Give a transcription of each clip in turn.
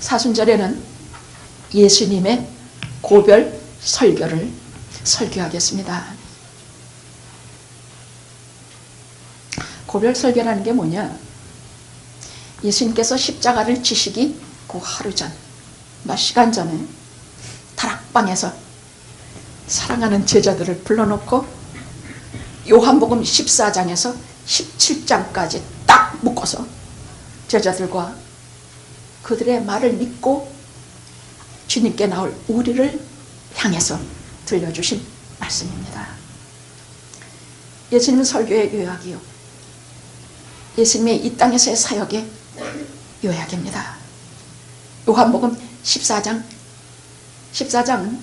사순절에는 예수님의 고별 설교를 설교하겠습니다. 고별 설교라는 게 뭐냐? 예수님께서 십자가를 지시기 그 하루 전, 몇 시간 전에 다락방에서 사랑하는 제자들을 불러놓고 요한복음 14장에서 17장까지 딱 묶어서 제자들과 그들의 말을 믿고 주님께 나올 우리를 향해서 들려주신 말씀입니다. 예수님 설교의 요약이요, 예수님의 이 땅에서의 사역의 요약입니다. 요한복음 14장은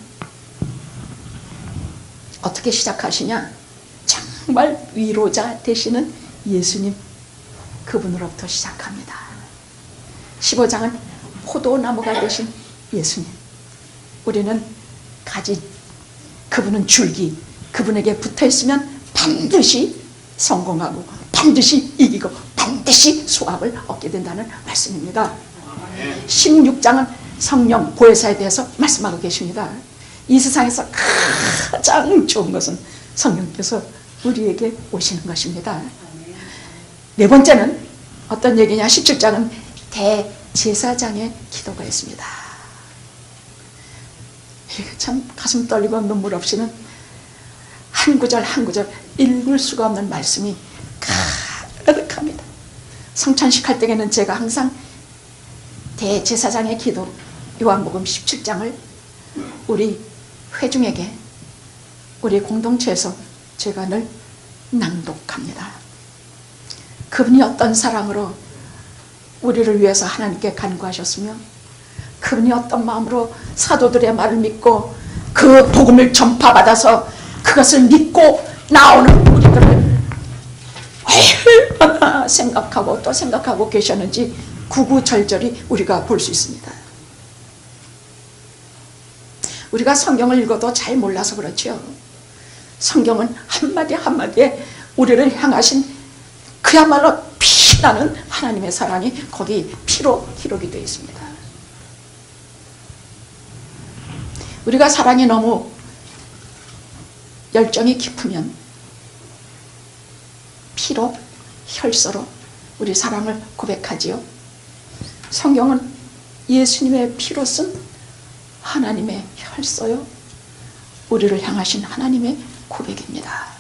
어떻게 시작하시냐? 정말 위로자 되시는 예수님, 그분으로부터 시작합니다. 15장은 포도나무가 되신 예수님, 우리는 가지, 그분은 줄기, 그분에게 붙어있으면 반드시 성공하고 반드시 이기고 반드시 수확을 얻게 된다는 말씀입니다. 16장은 성령 보혜사에 대해서 말씀하고 계십니다. 이 세상에서 가장 좋은 것은 성령께서 우리에게 오시는 것입니다. 네 번째는 어떤 얘기냐? 17장은 대제사장의 기도가 있습니다. 참 가슴 떨리고 눈물 없이는 한 구절 한 구절 읽을 수가 없는 말씀이 가득합니다. 성찬식 할 때에는 제가 항상 대제사장의 기도 요한복음 17장을 우리 회중에게, 우리 공동체에서 제가 늘 낭독합니다. 그분이 어떤 사랑으로 우리를 위해서 하나님께 간구하셨으며, 그분이 어떤 마음으로 사도들의 말을 믿고 그 복음을 전파받아서 그것을 믿고 나오는 우리들을 얼마나 생각하고 또 생각하고 계셨는지 구구절절히 우리가 볼 수 있습니다. 우리가 성경을 읽어도 잘 몰라서 그렇죠. 성경은 한마디 한마디에 우리를 향하신 그야말로 피나는 하나님의 사랑이 거기 피로 기록이 되어 있습니다. 우리가 사랑이 너무 열정이 깊으면 피로, 혈서로 우리 사랑을 고백하지요. 성경은 예수님의 피로 쓴 하나님의 혈서요, 우리를 향하신 하나님의 고백입니다.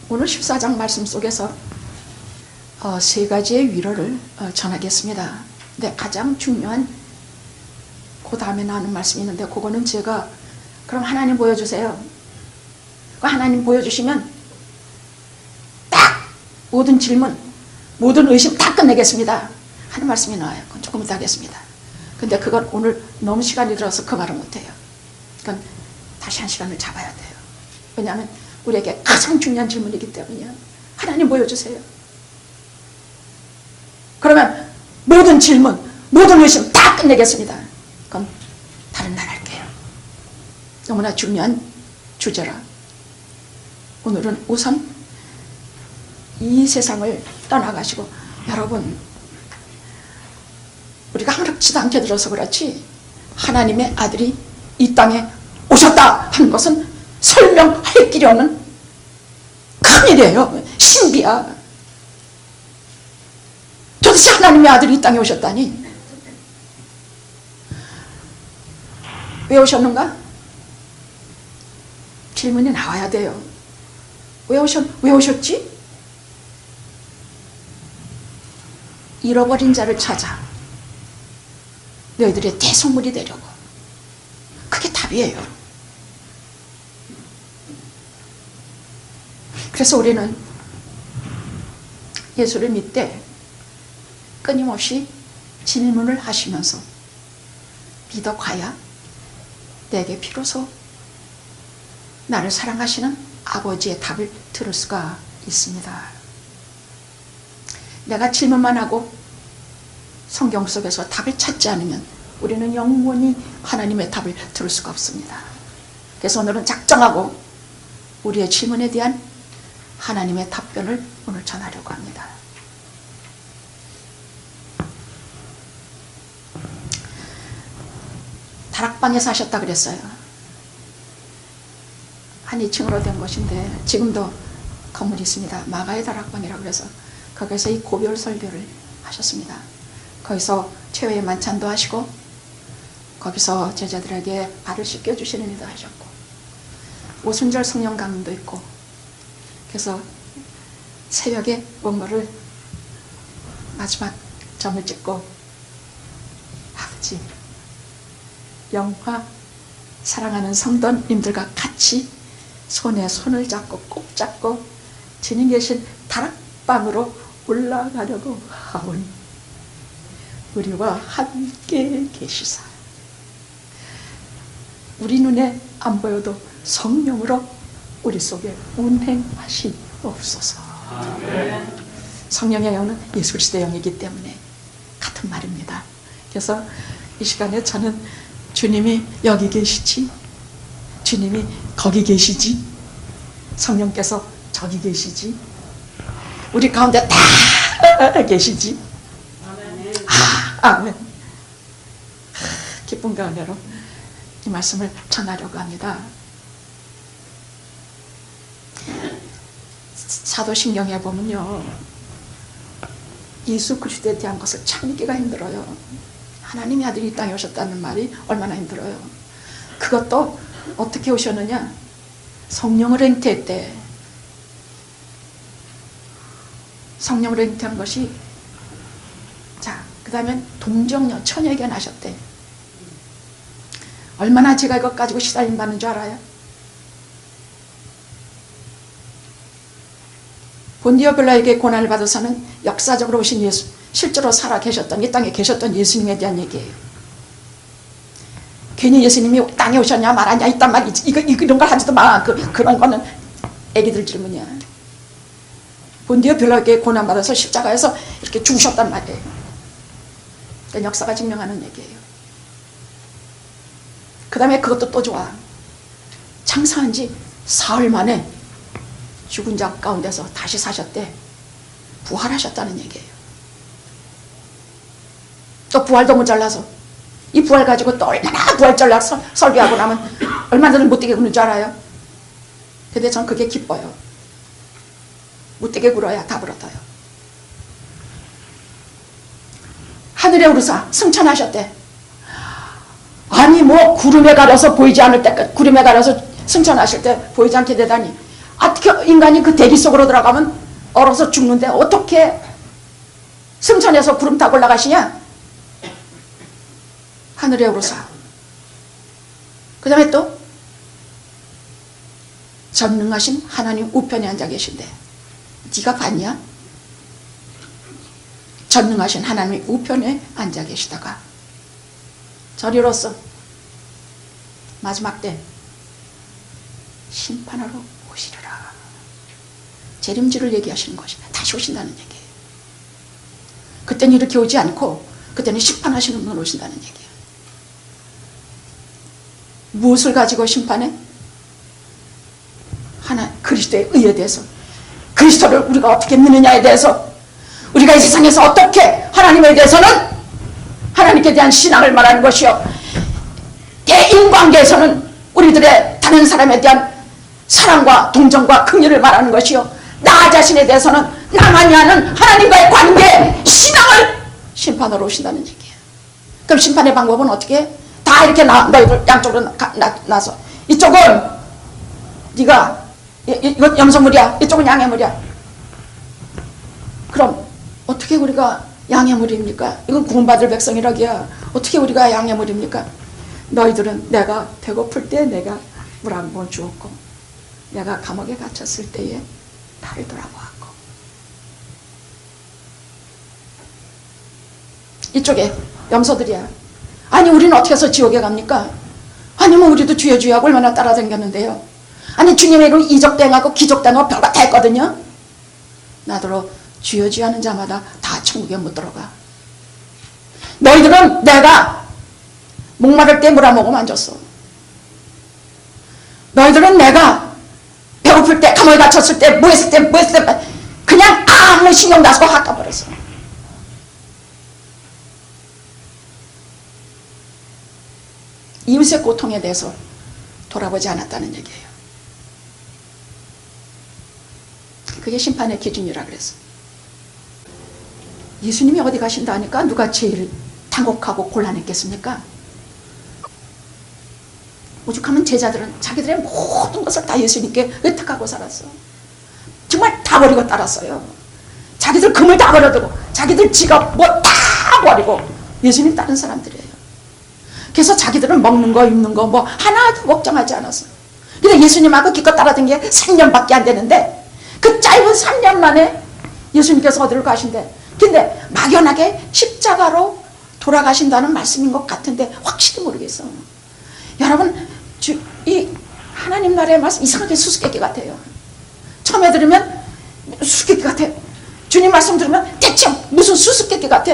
오늘 14장 말씀 속에서 세 가지의 위로를 전하겠습니다. 근데 가장 중요한 그 다음에 나오는 말씀이 있는데, 그거는 제가 그럼 하나님 보여주세요. 그 하나님 보여주시면 딱 모든 질문, 모든 의심 다 끝내겠습니다 하는 말씀이 나와요. 그건 조금 이따 하겠습니다. 근데 그건 오늘 너무 시간이 들어서 그 말을 못해요. 그건 다시 한 시간을 잡아야 돼요. 왜냐하면 우리에게 가장 중요한 질문이기 때문이에요. 하나님 보여주세요. 그러면 모든 질문, 모든 의심 다 끝내겠습니다. 그건 다른 날 할게요. 너무나 중요한 주제라 오늘은 우선 이 세상을 떠나가시고, 여러분, 우리가 아무렇지도 않게 들어서 그렇지 하나님의 아들이 이 땅에 오셨다 하는 것은 설명할 길이 없는 큰일이에요. 신비야. 도대체 하나님의 아들이 이 땅에 오셨다니. 왜 오셨는가? 질문이 나와야 돼요. 왜 오셨지? 잃어버린 자를 찾아 너희들의 대속물이 되려고. 그게 답이에요. 그래서 우리는 예수를 믿되 끊임없이 질문을 하시면서 믿어가야 내게 비로소 나를 사랑하시는 아버지의 답을 들을 수가 있습니다. 내가 질문만 하고 성경 속에서 답을 찾지 않으면 우리는 영원히 하나님의 답을 들을 수가 없습니다. 그래서 오늘은 작정하고 우리의 질문에 대한 하나님의 답변을 오늘 전하려고 합니다. 다락방에 사셨다 그랬어요. 한 2층으로 된 곳인데 지금도 건물이 있습니다. 마가의 다락방이라고 그래서 거기서 이 고별 설교를 하셨습니다. 거기서 최후의 만찬도 하시고 거기서 제자들에게 발을 씻겨주시는 일도 하셨고 오순절 성령 강림도 있고 그래서 새벽에 원고를 마지막 점을 찍고 아버지 영화 사랑하는 성도님들과 같이 손에 손을 잡고 꼭 잡고 주님 계신 다락방으로 올라가려고 하오니 우리와 함께 계시사 우리 눈에 안 보여도 성령으로 우리 속에 운행하시옵소서. 성령의 영은 예수 그리스도의 영이기 때문에 같은 말입니다. 그래서 이 시간에 저는 주님이 여기 계시지, 주님이 거기 계시지, 성령께서 저기 계시지, 우리 가운데 다 계시지. 아멘. 기쁜 가운데로 이 말씀을 전하려고 합니다. 사도신경에 보면요, 예수 그리스도에 대한 것을 참 믿기가 힘들어요. 하나님의 아들이 이 땅에 오셨다는 말이 얼마나 힘들어요. 그것도 어떻게 오셨느냐, 성령을 잉태했대. 성령을 잉태한 것이, 자, 그 다음에 동정녀 처녀에게 나셨대. 얼마나 제가 이것 가지고 시달림 받는 줄 알아요? 본디오 빌라에게 고난을 받아서는 역사적으로 오신 예수, 실제로 살아 계셨던, 이 땅에 계셨던 예수님에 대한 얘기예요. 괜히 예수님이 땅에 오셨냐 말았냐 이딴 말, 이런 걸 하지도 마. 그런 거는 애기들 질문이야. 본디오 빌라에게 고난 받아서 십자가에서 이렇게 죽으셨단 말이에요. 그러니까 역사가 증명하는 얘기예요. 그 다음에 그것도 또 좋아. 장사한 지 사흘 만에 죽은 자 가운데서 다시 사셨대. 부활하셨다는 얘기예요. 또 부활도 못 잘라서 이 부활 가지고 또 얼마나 부활 전략 설교하고 나면 얼마나 못되게 구는 줄 알아요? 근데 전 그게 기뻐요. 못되게 굴어야 답을 얻어요. 하늘에 오르사 승천하셨대. 아니 뭐 구름에 가려서 보이지 않을 때까지, 구름에 가려서 승천하실 때 보이지 않게 되다니, 어떻게 인간이 그 대기 속으로 들어가면 얼어서 죽는데 어떻게 승천해서 구름 타고 올라가시냐? 하늘에 오르사. 그 다음에 또 전능하신 하나님 우편에 앉아 계신데, 네가 봤냐? 전능하신 하나님 우편에 앉아 계시다가 저리로서 마지막 때 심판하러 오시리라. 재림지를 얘기하시는 것이 다시 오신다는 얘기예요. 그때는 이렇게 오지 않고 그때는 심판하시는 분 오신다는 얘기예요. 무엇을 가지고 심판해? 하나, 그리스도의 의에 대해서, 그리스도를 우리가 어떻게 믿느냐에 대해서, 우리가 이 세상에서 어떻게 하나님에 대해서는 하나님께 대한 신앙을 말하는 것이요, 대인관계에서는 우리들의 다른 사람에 대한 사랑과 동정과 긍휼을 말하는 것이요, 나 자신에 대해서는 나만이 아는 하나님과의 관계, 신앙을 심판하러 오신다는 얘기예요. 그럼 심판의 방법은 어떻게 해? 다 이렇게 너희들 양쪽으로 나서, 이쪽은 네가 이건 염소물이야, 이쪽은 양의 물이야. 그럼 어떻게 우리가 양의 물입니까? 이건 구원받을 백성이라기야. 어떻게 우리가 양의 물입니까? 너희들은 내가 배고플 때 내가 물 한 번 주었고, 내가 감옥에 갇혔을 때에 나를 돌아보았고, 이쪽에 염소들이야. 아니 우리는 어떻게 해서 지옥에 갑니까? 아니 뭐 우리도 주여 주여하고 얼마나 따라다녔는데요. 아니 주님의 이름 이적대행하고 기적대행하고 별거 다 했거든요. 나더러 주여 주여 하는 자마다 다 천국에 못 들어가. 너희들은 내가 목마를 때 물 한 모금 안 줬어. 너희들은 내가 배고플 배고플 때, 감옥에 갇혔을 때, 뭐 했을 때, 그냥 아무 신경 나서 확 가버렸어. 이웃의 고통에 대해서 돌아보지 않았다는 얘기예요. 그게 심판의 기준이라 그랬어. 예수님이 어디 가신다 하니까 누가 제일 당혹하고 곤란했겠습니까? 오죽하면 제자들은 자기들의 모든 것을 다 예수님께 의탁하고 살았어. 정말 다 버리고 따랐어요. 자기들 금을 다 버려두고 자기들 지갑 뭐 다 버리고 예수님 따른 사람들이에요. 그래서 자기들은 먹는 거 입는 거 뭐 하나도 걱정하지 않았어요. 근데 예수님하고 기껏 따라든 게 3년밖에 안 되는데 그 짧은 3년 만에 예수님께서 어디를 가신대. 근데 막연하게 십자가로 돌아가신다는 말씀인 것 같은데 확실히 모르겠어. 여러분, 이 하나님 나라의 말씀 이상하게 수수께끼 같아요. 처음에 들으면 수수께끼 같아. 주님 말씀 들으면 대체 무슨 수수께끼 같아.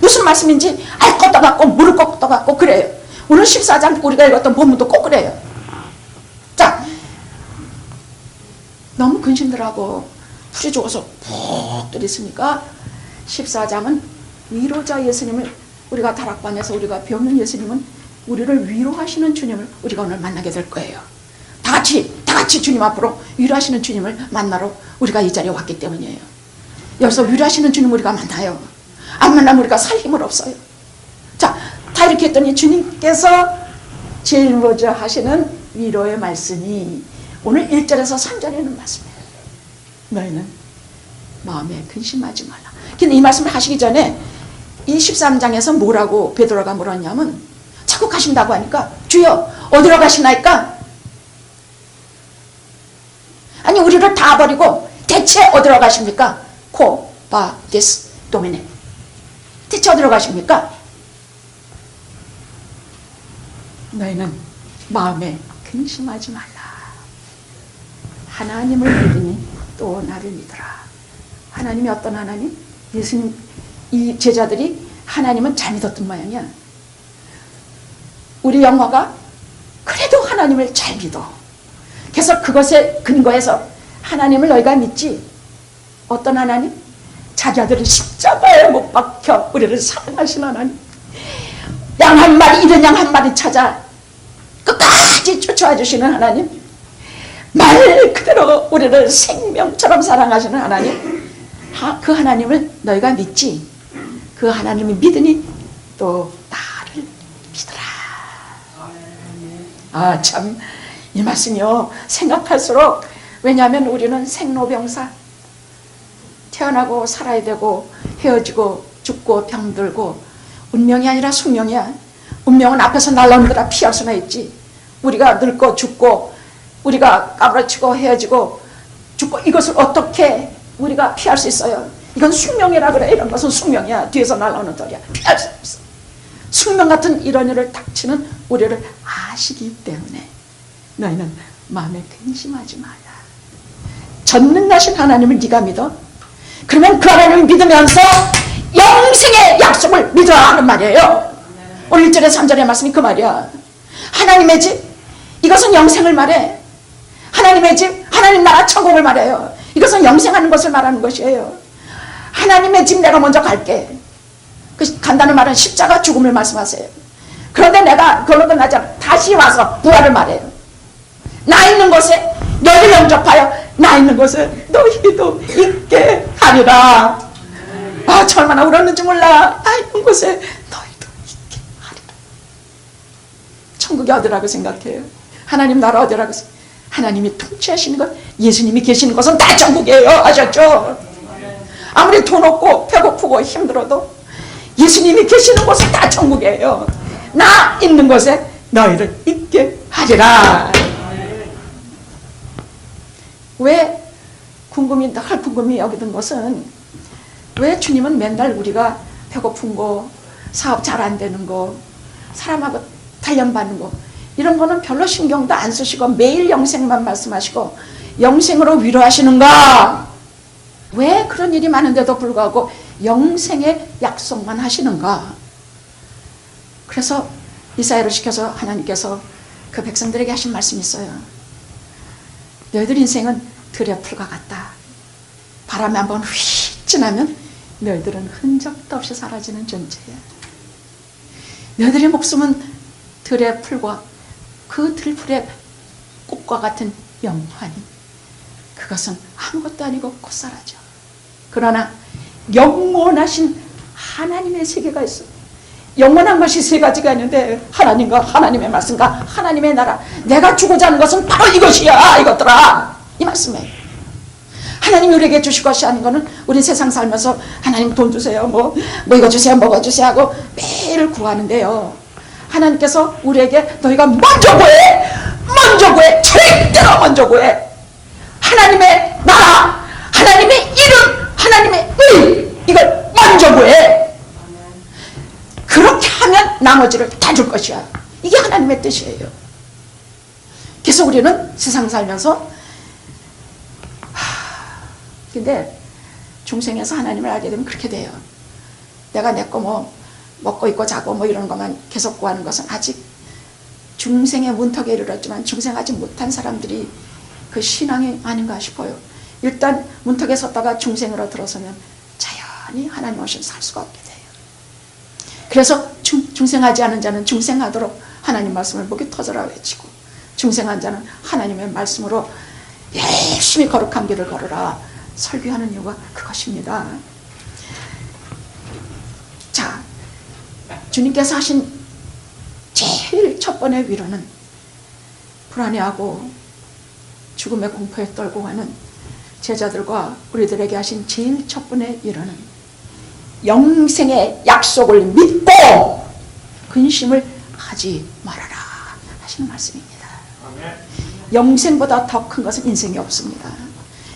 무슨 말씀인지 알 것도 같고 모를 것도 같고 그래요. 오늘 14장 우리가 읽었던 본문도 꼭 그래요. 자, 너무 근심들하고 풀이 죽어서 푹 들있으니까 14장은 위로자 예수님을, 우리가 다락방에서 우리가 배우는 예수님은 우리를 위로하시는 주님을 우리가 오늘 만나게 될 거예요. 다 같이 주님 앞으로 위로하시는 주님을 만나러 우리가 이 자리에 왔기 때문이에요. 여기서 위로하시는 주님 우리가 만나요. 안 만나면 우리가 살 힘을 없어요. 자, 다 이렇게 했더니 주님께서 제일 먼저 하시는 위로의 말씀이 오늘 1절에서 3절에 있는 말씀이에요. 너희는 마음에 근심하지 말라. 근데 이 말씀을 하시기 전에 이 13장에서 뭐라고 베드로가 물었냐면, 자꾸 가신다고 하니까 주여 어디로 가시나이까? 아니 우리를 다 버리고 대체 어디로 가십니까? 코 바 데스 도미네. 대체 어디로 가십니까? 너희는 마음에 근심하지 말라. 하나님을 믿으니 또 나를 믿어라. 하나님이 어떤 하나님? 예수님, 이 제자들이 하나님은 잘 믿었던 모양이야. 우리 영화가 그래도 하나님을 잘 믿어. 그래서 그것에 근거해서 하나님을 너희가 믿지. 어떤 하나님? 자기 아들을 십자가에 못 박혀 우리를 사랑하신 하나님. 양 한 마리, 이런 양 한 마리 찾아 끝까지 쫓아와 주시는 하나님. 말 그대로 우리를 생명처럼 사랑하시는 하나님. 그 하나님을 너희가 믿지. 그 하나님을 믿으니 또 나를 믿어라. 아, 참, 이 말씀이요, 생각할수록, 왜냐하면 우리는 생로병사, 태어나고 살아야 되고 헤어지고 죽고 병들고, 운명이 아니라 숙명이야. 운명은 앞에서 날라오느라 피할 수나 있지. 우리가 늙고 죽고 우리가 까무러치고 헤어지고 죽고, 이것을 어떻게 우리가 피할 수 있어요? 이건 숙명이라 그래. 이런 것은 숙명이야. 뒤에서 날라오는 돌이야. 피할 수 없어. 숙명 같은 이런 일을 닥치는 우리를 아시기 때문에 너희는 마음에 근심하지 말라. 전능하신 하나님을 네가 믿어? 그러면 그 하나님을 믿으면서 영생의 약속을 믿어야 하는 말이에요. 오늘 1절에 3절의 말씀이 그 말이야. 하나님의 집, 이것은 영생을 말해. 하나님의 집, 하나님 나라 천국을 말해요. 이것은 영생하는 것을 말하는 것이에요. 하나님의 집 내가 먼저 갈게. 그 간다는 말은 십자가 죽음을 말씀하세요. 그런데 내가 그걸로 끝나지 않아. 다시 와서 부활을 말해요. 나 있는 곳에 너희를 영접하여 나 있는 곳에 너희도 있게 하리라. 아, 저 얼마나 울었는지 몰라. 나 있는 곳에 너희도 있게 하리라. 천국이 어디라고 생각해요? 하나님 나라 어디라고 생각해요? 하나님이 통치하시는 것, 예수님이 계시는 것은 다 천국이에요. 아셨죠? 아무리 돈 없고 배고프고 힘들어도 예수님이 계시는 곳은 다 천국이에요. 나 있는 곳에 너희를 있게 하리라. 왜 늘 궁금히 여기던 것은, 왜 주님은 맨날 우리가 배고픈 거, 사업 잘 안 되는 거, 사람하고 단련받는 거, 이런 거는 별로 신경도 안 쓰시고 매일 영생만 말씀하시고 영생으로 위로하시는가? 왜 그런 일이 많은데도 불구하고 영생의 약속만 하시는가? 그래서 이사야를 시켜서 하나님께서 그 백성들에게 하신 말씀이 있어요. 너희들 인생은 들의 풀과 같다. 바람에 한번 휙 지나면 너희들은 흔적도 없이 사라지는 존재야. 너희들의 목숨은 들의 풀과 그 들풀의 꽃과 같은 영원히, 그것은 아무것도 아니고 곧 사라져. 그러나 영원하신 하나님의 세계가 있어. 영원한 것이 세 가지가 있는데, 하나님과 하나님의 말씀과 하나님의 나라. 내가 주고자 하는 것은 바로 이것이야, 이것들아. 이 말씀이에요. 하나님이 우리에게 주실 것이 아닌 거는, 우리 세상 살면서 하나님 돈 주세요, 뭐 이거 주세요, 뭐가 주세요 하고 매일 구하는데요, 하나님께서 우리에게 너희가 먼저 구해, 먼저 구해, 절대로 먼저 구해. 하나님의 나라, 하나님의 이름, 하나님의 의, 이걸 먼저 구해. 그렇게 하면 나머지를 다 줄 것이야. 이게 하나님의 뜻이에요. 그래서 우리는 세상 살면서 근데 중생에서 하나님을 알게 되면 그렇게 돼요. 내가 내 거 뭐 먹고 있고 자고 뭐 이런 것만 계속 구하는 것은 아직 중생의 문턱에 이르렀지만 중생하지 못한 사람들이 그 신앙이 아닌가 싶어요. 일단 문턱에 섰다가 중생으로 들어서면 자연히 하나님 없이는 살 수가 없게 돼요. 그래서 중생하지 않은 자는 중생하도록 하나님 말씀을 목이 터져라 외치고, 중생한 자는 하나님의 말씀으로 열심히 거룩한 길을 걸으라 설교하는 이유가 그것입니다. 자, 주님께서 하신 제일 첫 번의 위로는 불안해하고 죽음의 공포에 떨고 가는 제자들과 우리들에게 하신 제일 첫 번의 위로는 영생의 약속을 믿고 근심을 하지 말아라 하시는 말씀입니다. 영생보다 더 큰 것은 인생이 없습니다.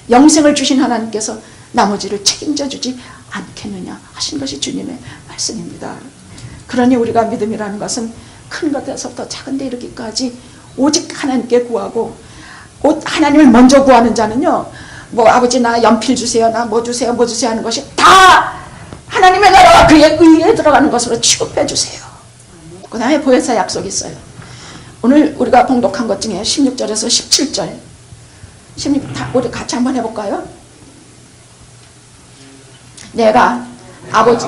영생을 주신 하나님께서 나머지를 책임져 주지 않겠느냐 하신 것이 주님의 말씀입니다. 그러니 우리가 믿음이라는 것은 큰 것에서부터 작은 데 이르기까지 오직 하나님께 구하고, 하나님을 먼저 구하는 자는요, 뭐 아버지 나 연필 주세요, 나 뭐 주세요, 뭐 주세요 하는 것이 다 하나님의 나라와 그의 의에 들어가는 것으로 취급해 주세요. 그 다음에 보혜사 약속이 있어요. 오늘 우리가 봉독한 것 중에 16절에서 17절 16, 우리 같이 한번 해볼까요? 내가 아버지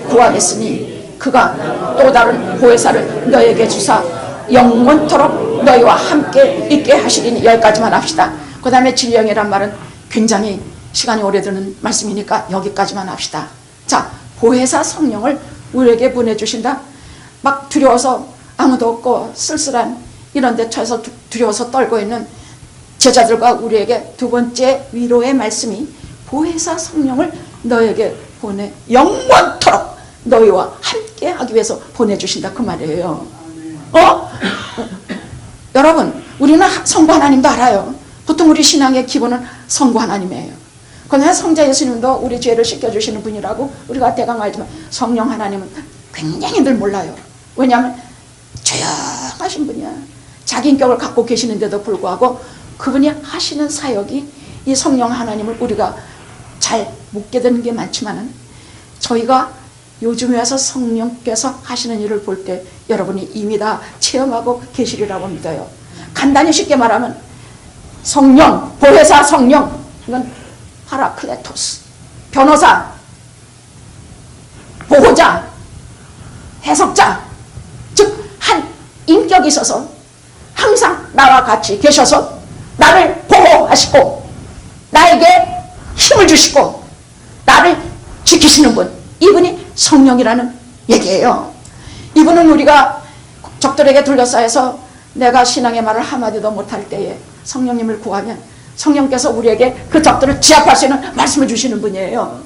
구하겠으니 그가 또 다른 보혜사를 너에게 주사 영원토록 너희와 함께 있게 하시리니. 여기까지만 합시다. 그 다음에 진령이란 말은 굉장히 시간이 오래드는 말씀이니까 여기까지만 합시다. 자, 보혜사 성령을 우리에게 보내주신다. 막 두려워서 아무도 없고 쓸쓸한 이런 데 처해서 두려워서 떨고 있는 제자들과 우리에게 두 번째 위로의 말씀이 보혜사 성령을 너에게 보내 영원토록 너희와 함께 하기 위해서 보내주신다 그 말이에요. 여러분, 우리는 성부 하나님도 알아요. 보통 우리 신앙의 기본은 성부 하나님이에요. 그러나 성자 예수님도 우리 죄를 씻겨주시는 분이라고 우리가 대강 알지만 성령 하나님은 굉장히 늘 몰라요. 왜냐하면 조용하신 분이야. 자기 인격을 갖고 계시는데도 불구하고 그분이 하시는 사역이, 이 성령 하나님을 우리가 잘 못 깨닫는 게 많지만은, 저희가 요즘에 와서 성령께서 하시는 일을 볼 때 여러분이 이미 다 체험하고 계시리라고 믿어요. 간단히 쉽게 말하면 성령, 보혜사 성령, 이건 파라클레토스, 변호사, 보호자, 해석자, 즉 한 인격이 있어서 항상 나와 같이 계셔서 나를 보호하시고 나에게 힘을 주시고 나를 지키시는 분, 이분이 성령이라는 얘기예요. 이분은 우리가 적들에게 둘러싸여서 내가 신앙의 말을 한마디도 못할 때에 성령님을 구하면 성령께서 우리에게 그 적들을 제압할 수 있는 말씀을 주시는 분이에요.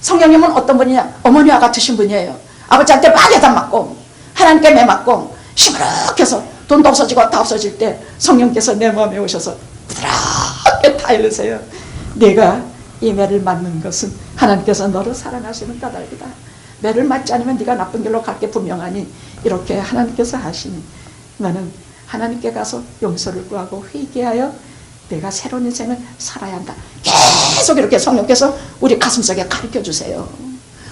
성령님은 어떤 분이냐? 어머니와 같으신 분이에요. 아버지한테 많이 담맞고 하나님께 매맞고 시무룩해서 돈도 없어지고 다 없어질 때 성령께서 내 마음에 오셔서 부드럽게 타일르세요. 내가 이 매를 맞는 것은 하나님께서 너를 사랑하시는 까닭이다. 매를 맞지 않으면 네가 나쁜 길로 갈 게 분명하니 이렇게 하나님께서 하시니 나는 하나님께 가서 용서를 구하고 회개하여 내가 새로운 인생을 살아야 한다. 계속 이렇게 성령께서 우리 가슴속에 가르쳐 주세요.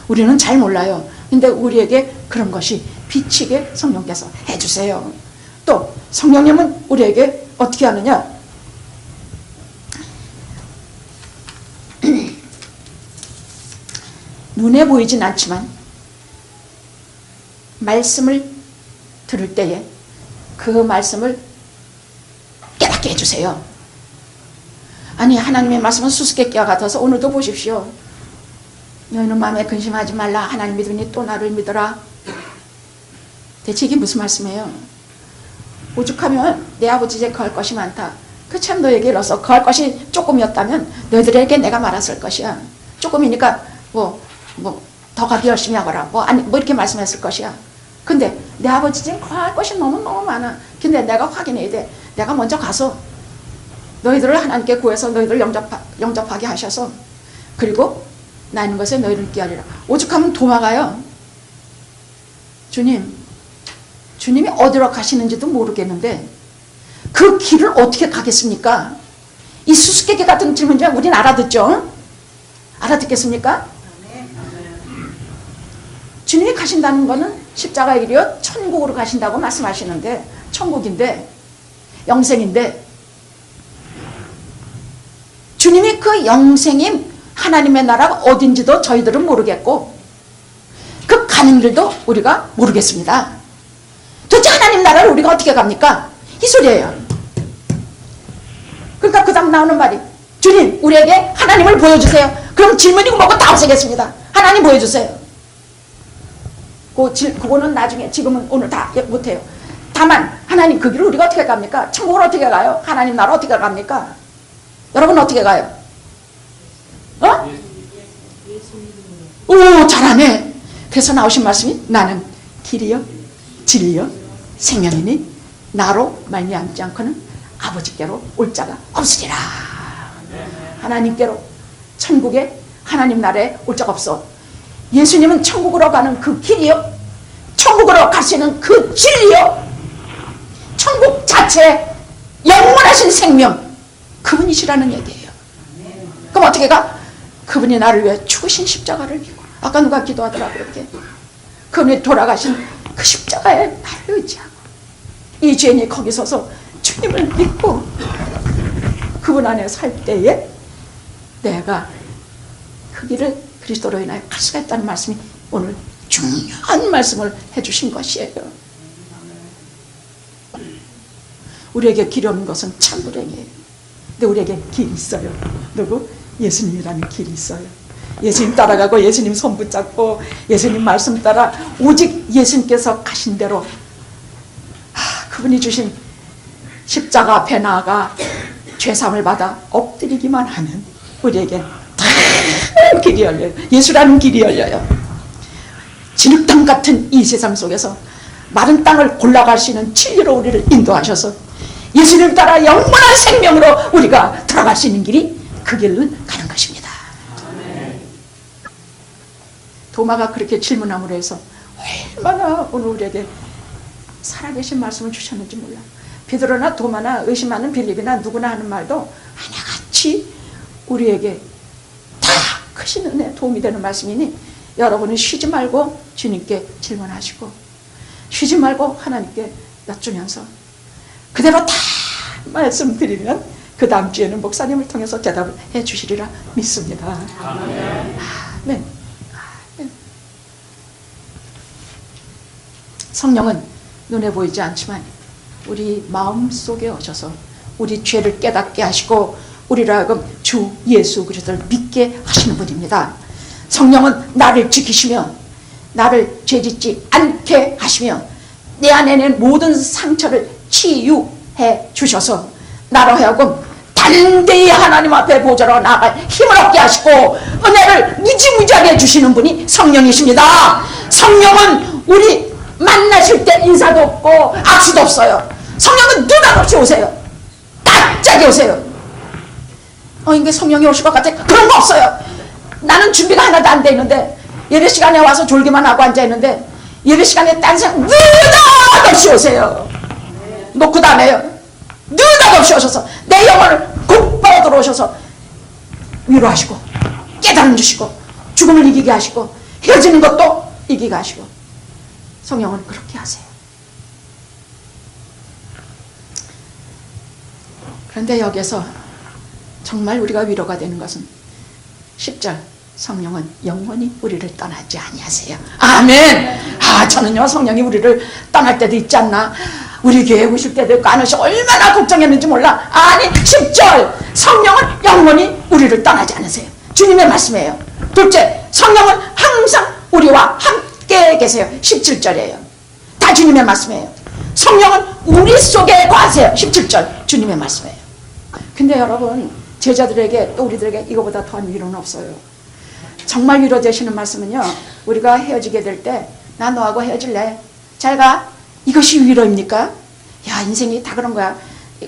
우리는 잘 몰라요. 근데 우리에게 그런 것이 비치게 성령께서 해주세요. 또 성령님은 우리에게 어떻게 하느냐? 눈에 보이진 않지만 말씀을 들을 때에 그 말씀을 깨닫게 해주세요. 아니, 하나님의 말씀은 수수께끼와 같아서 오늘도 보십시오. 너희는 마음에 근심하지 말라. 하나님 믿으니 또 나를 믿어라. 대체 이게 무슨 말씀이에요? 오죽하면 내 아버지 집에 거할 것이 많다. 그 참 너에게 이뤄서 거할 것이 조금이었다면 너희들에게 내가 말았을 것이야. 조금이니까 더 가기 열심히 하거라. 아니 이렇게 말씀했을 것이야. 근데 내 아버지 집에 거할 것이 너무너무 많아. 근데 내가 확인해야 돼. 내가 먼저 가서 너희들을 하나님께 구해서 너희들 영접하게 하셔서 그리고 나 있는 것에 너희를 있게 하리라. 오죽하면 도마가요. 주님이 어디로 가시는지도 모르겠는데 그 길을 어떻게 가겠습니까? 이 수수께끼 같은 질문이면 우린 알아듣죠? 알아듣겠습니까? 주님이 가신다는 것은 십자가의 길이요 천국으로 가신다고 말씀하시는데 천국인데 영생인데 주님이 그 영생임 하나님의 나라가 어딘지도 저희들은 모르겠고 그 가는 길도 우리가 모르겠습니다. 도대체 하나님 나라를 우리가 어떻게 갑니까? 이 소리예요. 그러니까 그 다음 나오는 말이 주님 우리에게 하나님을 보여주세요. 그럼 질문이고 뭐고 다 없애겠습니다. 하나님 보여주세요. 그거는 나중에 지금은 오늘 다 못해요. 다만 하나님 그 길을 우리가 어떻게 갑니까? 천국을 어떻게 가요? 하나님 나라 어떻게 갑니까? 여러분 어떻게 가요? 오 잘하네. 그래서 나오신 말씀이 나는 길이요 진리요 생명이니 나로 말미암지 않고는 아버지께로 올 자가 없으리라. 하나님께로 천국에 하나님 나라에 올 자가 없어. 예수님은 천국으로 가는 그 길이요 천국으로 가시는 그 진리요 천국 자체의 영원하신 생명 그분이시라는 얘기예요. 그럼 어떻게 가? 그분이 나를 위해 죽으신 십자가를 지고 아까 누가 기도하더라 그렇게 그분이 돌아가신 그 십자가에 나를 의지하고 이 죄인이 거기 서서 주님을 믿고 그분 안에 살 때에 내가 그 길을 그리스도로 인하여 갈 수가 있다는 말씀이 오늘 중요한 말씀을 해주신 것이에요. 우리에게 길이 없는 것은 참 불행이에요. 근데 우리에게 길이 있어요. 누구? 예수님이라는 길이 있어요. 예수님 따라가고 예수님 손 붙잡고 예수님 말씀 따라 오직 예수님께서 가신 대로 그분이 주신 십자가 앞에 나아가 죄사함을 받아 엎드리기만 하면 우리에게 다 길이 열려요. 예수라는 길이 열려요. 진흙탕 같은 이 세상 속에서 마른 땅을 골라갈 수 있는 진리로 우리를 인도하셔서 예수님 따라 영원한 생명으로 우리가 들어갈 수 있는 길이 그 길을 가는 것입니다. 도마가 그렇게 질문함으로 해서 얼마나 오늘 우리에게 살아계신 말씀을 주셨는지 몰라. 베드로나 도마나 의심하는 빌립이나 누구나 하는 말도 하나같이 우리에게 다 크신 은혜 도움이 되는 말씀이니 여러분은 쉬지 말고 주님께 질문하시고 쉬지 말고 하나님께 여쭈면서 그대로 다 말씀드리면 그 다음 주에는 목사님을 통해서 대답을 해 주시리라 믿습니다. 아멘. 성령은 눈에 보이지 않지만 우리 마음속에 오셔서 우리 죄를 깨닫게 하시고 우리로 하여금 주 예수 그리스도를 믿게 하시는 분입니다. 성령은 나를 지키시며 나를 죄짓지 않게 하시며 내 안에 있는 모든 상처를 치유해 주셔서 나로 하여금 단대히 하나님 앞에 보좌로 나아갈 힘을 얻게 하시고 은혜를 무지무지하게 주시는 분이 성령이십니다. 성령은 우리 만나실 때 인사도 없고 악수도 없어요. 성령은 느닷없이 오세요. 갑자기 오세요. 이게 성령이 오실 것 같아? 그런 거 없어요. 나는 준비가 하나도 안 돼 있는데 예배 시간에 와서 졸기만 하고 앉아 있는데 예배 시간에 딴 생각 느닷없이 오세요. 놓고 다녀요. 느닷없이 오셔서 내 영혼을 곧바로 들어오셔서 위로하시고 깨달음 주시고 죽음을 이기게 하시고 헤어지는 것도 이기게 하시고 성령은 그렇게 하세요. 그런데 여기서 정말 우리가 위로가 되는 것은 10절 성령은 영원히 우리를 떠나지 아니하세요. 아멘. 저는요 성령이 우리를 떠날 때도 있지 않나, 우리 교회 오실 때도 있고 안 오시고 얼마나 걱정했는지 몰라. 아니 10절 성령은 영원히 우리를 떠나지 않으세요. 주님의 말씀이에요. 둘째, 성령은 항상 우리와 함께 계세요. 17절이에요. 다 주님의 말씀이에요. 성령은 우리 속에 거하세요. 17절 주님의 말씀이에요. 근데 여러분, 제자들에게 또 우리들에게 이거보다 더한 위로는 없어요. 정말 위로 되시는 말씀은요, 우리가 헤어지게 될 때 나 너하고 헤어질래, 잘 가, 이것이 위로입니까? 야, 인생이 다 그런 거야.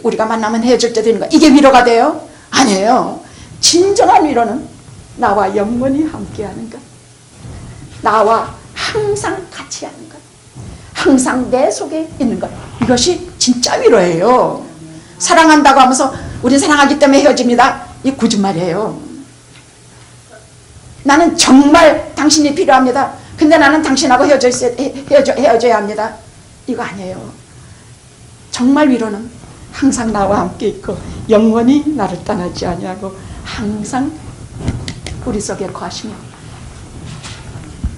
우리가 만나면 헤어질 때도 있는 거야. 이게 위로가 돼요? 아니에요. 진정한 위로는 나와 영원히 함께하는 것, 나와 항상 같이 하는 것, 항상 내 속에 있는 것, 이것이 진짜 위로예요. 사랑한다고 하면서 우리 사랑하기 때문에 헤어집니다, 이 거짓말이에요. 나는 정말 당신이 필요합니다. 근데 나는 당신하고 헤어져야 합니다, 이거 아니에요. 정말 위로는 항상 나와 함께 있고 영원히 나를 떠나지 아니하고 항상 우리 속에 거하시며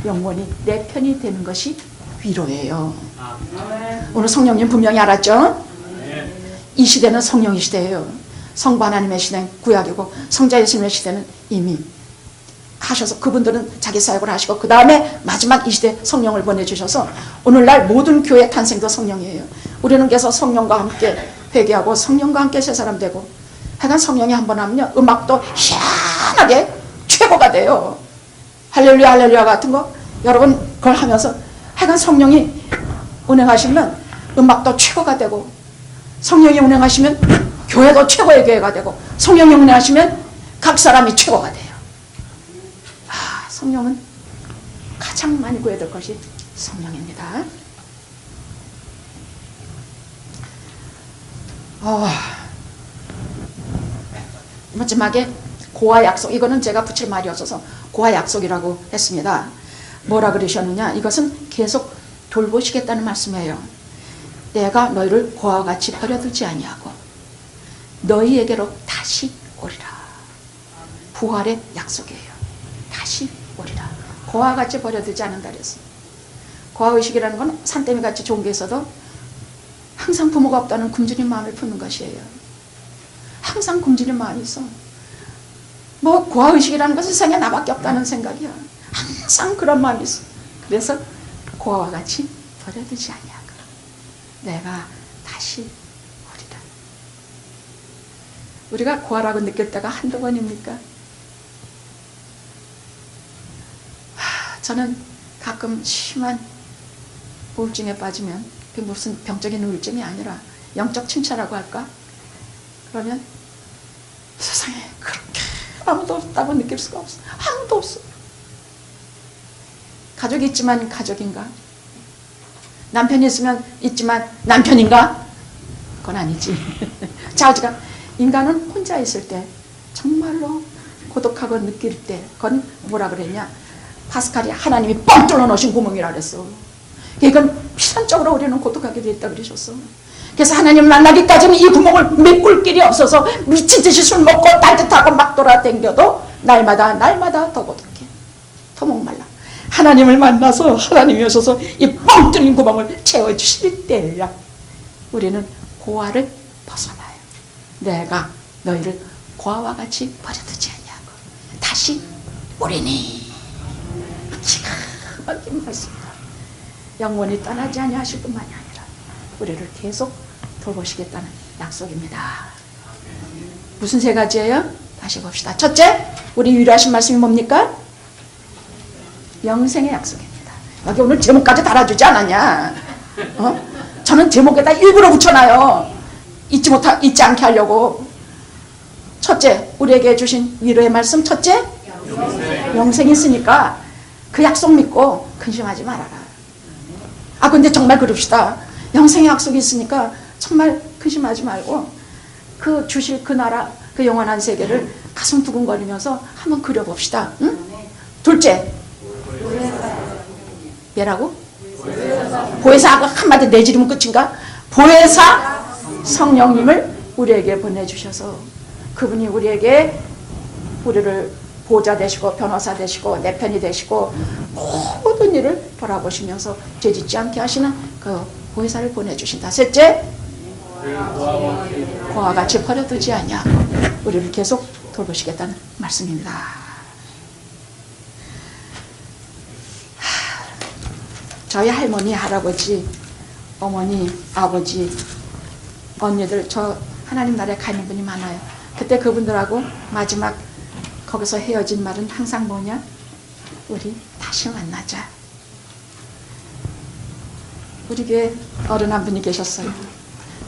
영원히 내 편이 되는 것이 위로예요. 오늘 성령님 분명히 알았죠? 이 시대는 성령의 시대예요. 성부 하나님의 시대는 구약이고 성자 예수님의 시대는 이미 하셔서 그분들은 자기 사역을 하시고 그 다음에 마지막 이 시대 성령을 보내주셔서 오늘날 모든 교회 탄생도 성령이에요. 우리는 그래서 성령과 함께 회개하고 성령과 함께 새 사람 되고, 하여간 성령이 한 번 하면요 음악도 희한하게 최고가 돼요. 할렐루야 할렐루야 같은 거 여러분 그걸 하면서 하여간 성령이 운행하시면 음악도 최고가 되고, 성령이 운행하시면 교회도 최고의 교회가 되고, 성령이 운행하시면 각 사람이 최고가 돼요. 성령은 가장 많이 구해야 될 것이 성령입니다. 마지막에 고아 약속, 이거는 제가 붙일 말이 없어서 고아 약속이라고 했습니다. 뭐라 그러셨느냐, 이것은 계속 돌보시겠다는 말씀이에요. 내가 너희를 고아와 같이 버려두지 아니하고 너희에게로 다시 오리라. 부활의 약속이에요. 다시 오리라. 고아와 같이 버려두지 않는다 그랬어. 고아의식이라는 건 산더미 같이 좋은 게 있어도 항상 부모가 없다는 굶주린 마음을 푸는 것이에요. 항상 굶주린 마음이 있어. 뭐 고아의식이라는 것은 세상에 나밖에 없다는 생각이야. 항상 그런 마음이 있어. 그래서 고아와 같이 버려두지 아니하고 내가 다시 오리라. 우리가 고아라고 느낄 때가 한두 번입니까? 저는 가끔 심한 우울증에 빠지면, 그게 무슨 병적인 우울증이 아니라 영적 침체라고 할까? 그러면 세상에 그렇게 아무도 없다고 느낄 수가 없어. 아무도 없어. 가족이 있지만 가족인가? 남편이 있으면 있지만 남편인가? 그건 아니지. 자, 어찌가 인간은 혼자 있을 때 정말로 고독하고 느낄 때, 그건 뭐라 그랬냐? 파스칼이 하나님이 뻥 뚫어 놓으신 구멍이라 그랬어. 이건 필연적으로 우리는 고독하게 되었다 그러셨어. 그래서 하나님 만나기까지는 이 구멍을 메꿀 길이 없어서 미친 듯이 술 먹고 따뜻하고 막 돌아다녀도 날마다 더 고독해, 더 목말라. 하나님을 만나서 하나님이 오셔서 이 뻥 뚫린 구멍을 채워주실 때야 우리는 고아를 벗어나요. 내가 너희를 고아와 같이 버려두지 아니하고 다시 오리니. 기가 막힌 말씀입니다. 영원히 떠나지 아니하실 뿐만이 아니라 우리를 계속 돌보시겠다는 약속입니다. 무슨 세 가지예요? 다시 봅시다. 첫째, 우리 위로하신 말씀이 뭡니까? 영생의 약속입니다. 여기 오늘 제목까지 달아주지 않았냐? 저는 제목에다 일부러 붙여놔요. 잊지 않게 하려고. 첫째, 우리에게 주신 위로의 말씀. 첫째, 영생이 있으니까 그 약속 믿고 근심하지 말아라. 근데 정말 그럽시다. 영생의 약속이 있으니까 정말 근심하지 말고 그 주실 그 나라, 그 영원한 세계를 가슴 두근거리면서 한번 그려봅시다. 응? 둘째, 얘라고? 보혜사하고 한마디 내지르면 끝인가? 보혜사 성령님을 우리에게 보내주셔서 그분이 우리에게 우리를 보호자 되시고 변호사 되시고 내 편이 되시고 모든 일을 돌아보시면서 죄짓지 않게 하시는 그 보혜사를 보내주신다. 셋째, 그와 같이 버려두지 아니하고 우리를 계속 돌보시겠다는 말씀입니다. 저희 할머니, 할아버지, 어머니, 아버지, 언니들, 저 하나님 나라에 가 있는 분이 많아요. 그때 그분들하고 마지막 거기서 헤어진 말은 항상 뭐냐? 우리 다시 만나자. 우리 교회 어른 한 분이 계셨어요.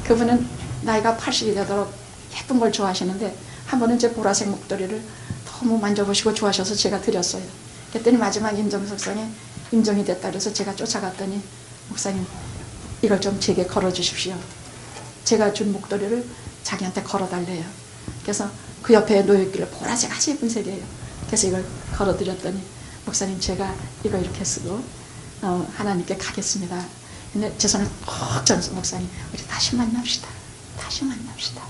그분은 나이가 80이 되도록 예쁜 걸 좋아하시는데 한 번은 제 보라색 목도리를 너무 만져보시고 좋아하셔서 제가 드렸어요. 그랬더니 마지막 임종석상에 임종이 됐다 그래서 제가 쫓아갔더니 목사님 이걸 좀 제게 걸어주십시오. 제가 준 목도리를 자기한테 걸어달래요. 그래서 그 옆에 놓여있길래 보라색 아주 예쁜 색이에요. 그래서 이걸 걸어드렸더니 목사님 제가 이거 이렇게 쓰고 하나님께 가겠습니다. 근데 제 손을 꼭 잡아서 목사님 우리 다시 만납시다. 다시 만납시다.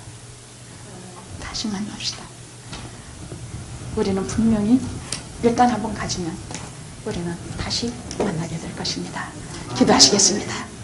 다시 만납시다. 우리는 분명히 일단 한번 가지면 우리는 다시 만나게 될 것입니다. 기도하시겠습니다.